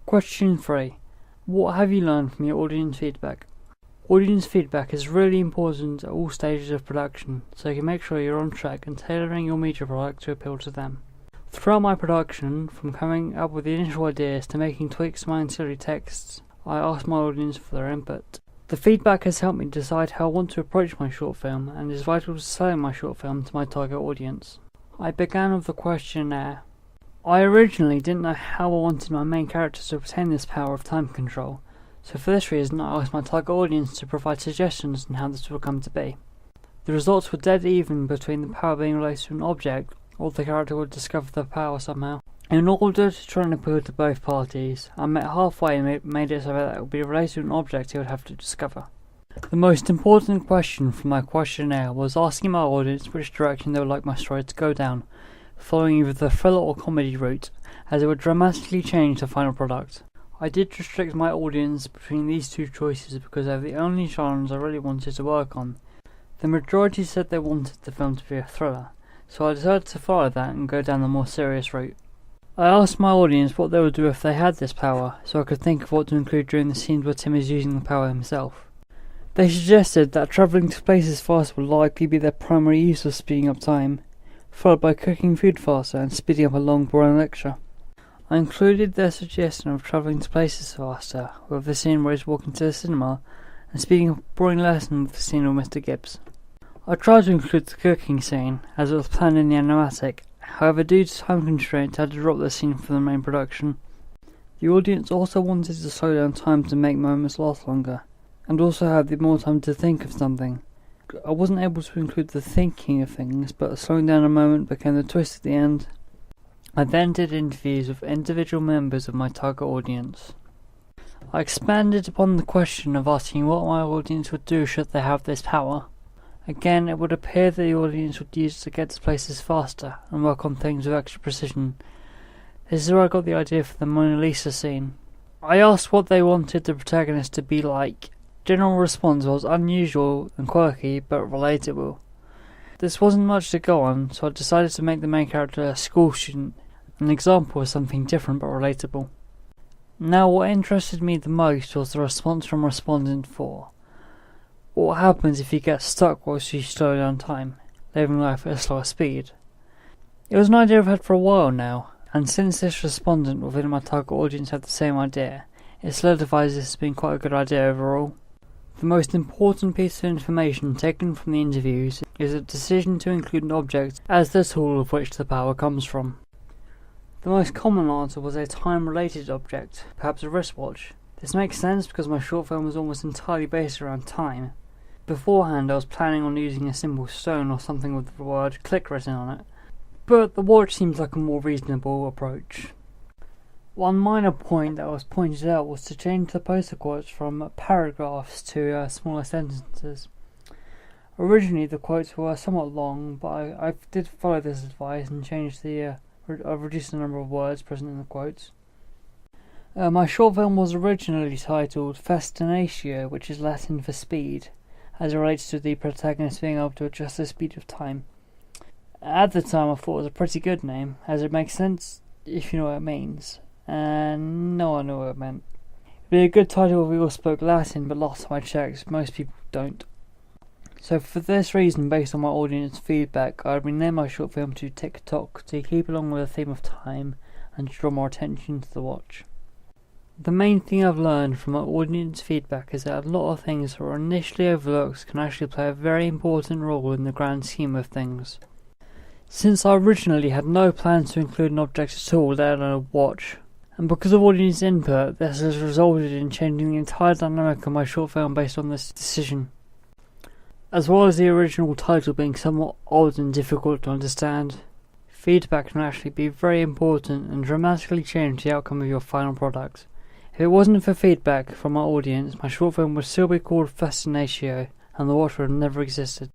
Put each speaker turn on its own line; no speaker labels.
Question 3. What have you learned from your audience feedback? Audience feedback is really important at all stages of production, so you can make sure you're on track and tailoring your media product to appeal to them. Throughout my production, from coming up with the initial ideas to making tweaks to my ancillary texts, I asked my audience for their input. The feedback has helped me decide how I want to approach my short film and is vital to selling my short film to my target audience. I began with the questionnaire. I originally didn't know how I wanted my main characters to obtain this power of time control, so for this reason I asked my target audience to provide suggestions on how this would come to be. The results were dead even between the power being related to an object or the character would discover the power somehow. In order to try and appeal to both parties, I met halfway and made it so that it would be related to an object he would have to discover. The most important question from my questionnaire was asking my audience which direction they would like my story to go down, following either the thriller or comedy route, as it would dramatically change the final product. I did restrict my audience between these two choices because they were the only genres I really wanted to work on. The majority said they wanted the film to be a thriller, so I decided to follow that and go down the more serious route. I asked my audience what they would do if they had this power, so I could think of what to include during the scenes where Tim is using the power himself. They suggested that travelling to places fast would likely be their primary use of speeding up time, followed by cooking food faster and speeding up a long boring lecture. I included their suggestion of travelling to places faster with the scene where he's walking to the cinema and speeding up a boring lesson with the scene with Mr. Gibbs. I tried to include the cooking scene as it was planned in the animatic, however due to time constraints I had to drop the scene from the main production. The audience also wanted to slow down time to make moments last longer, and also have the more time to think of something. I wasn't able to include the thinking of things, but slowing down a moment became the twist at the end. I then did interviews with individual members of my target audience. I expanded upon the question of asking what my audience would do should they have this power. Again, it would appear that the audience would use it to get to places faster and work on things with extra precision. This is where I got the idea for the Mona Lisa scene. I asked what they wanted the protagonist to be like. General response was unusual and quirky, but relatable. This wasn't much to go on, so I decided to make the main character a school student, an example of something different but relatable. Now, what interested me the most was the response from respondent 4. What happens if you get stuck whilst you slow down time, living life at a slower speed? It was an idea I've had for a while now, and since this respondent within my target audience had the same idea, it solidifies this as being quite a good idea overall. The most important piece of information taken from the interviews is the decision to include an object as the tool of which the power comes from. The most common answer was a time-related object, perhaps a wristwatch. This makes sense because my short film was almost entirely based around time. Beforehand I was planning on using a simple stone or something with the word click written on it, but the watch seems like a more reasonable approach. One minor point that was pointed out was to change the poster quotes from paragraphs to smaller sentences. Originally the quotes were somewhat long, but I did follow this advice and changed I've reduced the number of words present in the quotes. My short film was originally titled Fascinatio, which is Latin for speed, as it relates to the protagonist being able to adjust the speed of time. At the time I thought it was a pretty good name, as it makes sense if you know what it means. And no one knew what it meant. It'd be a good title if we all spoke Latin, but last time I checked, most people don't. So for this reason, based on my audience feedback, I renamed my short film to TikTok to keep along with the theme of time and to draw more attention to the watch. The main thing I've learned from my audience feedback is that a lot of things that were initially overlooked can actually play a very important role in the grand scheme of things. Since I originally had no plans to include an object at all, let alone a watch, and because of audience input, this has resulted in changing the entire dynamic of my short film based on this decision. As well as the original title being somewhat odd and difficult to understand, feedback can actually be very important and dramatically change the outcome of your final product. If it wasn't for feedback from my audience, my short film would still be called Fascinatio, and the watch would have never existed.